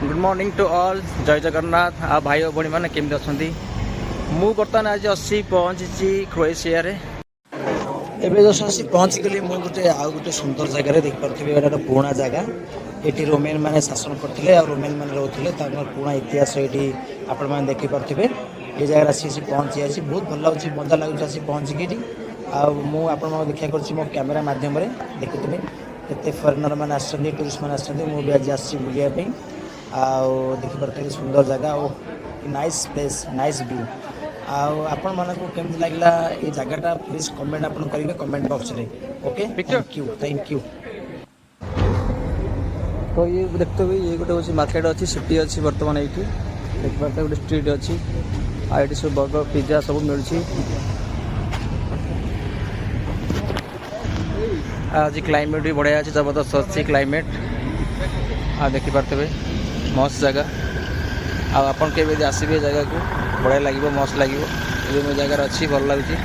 Good morning to all जय जगन्नाथ आ भाई और भणी मैंने केमती अच्छा मु बर्तमान आज असी पहुँची क्रोएशिया रे एवं जस्ट आसी पहुँच गली मुझे गोटे आउ गोटे सुंदर जगार देखिपे गोटे पुराना जगह ये रोमेन मैंने शासन करते रोमेन मैंने रोते पुराना इतिहास ये आपण मैंने देखिपे ये जगह आसी पहुँची आसी बहुत भल लगे मजा लगे आसी पहुँचिकी मुझे देखा कर मो कैमेरा मध्यम देखुवे केते फरेनर मैंने आसछन्ती टूरिस्ट मैंने आसछन्ती मु भी आज आसी बुलिया देखिपे सुंदर जगह और नाइस प्लेस नाइस व्यू आपण मानक केमती लगला ये जगहटा प्लीज कमेंट आपण करेंगे कमेंट बॉक्स रे ओके थैंक यू तो ये देखते हुए ये गोटे हूँ मार्केट अच्छी सिटी अच्छी बर्तमान ये देखते गोटे स्ट्रीट अच्छी आई सब बर्गर पिज्जा सब मिलूँ आज क्लाइमेट भी बढ़िया अच्छे जबरदस्त अच्छी क्लाइमेट देखिपे मस्त जगह आपन के आसबे जगह को बढ़िया लगे मस्त लगे ये मो जगार अच्छी भल लगे।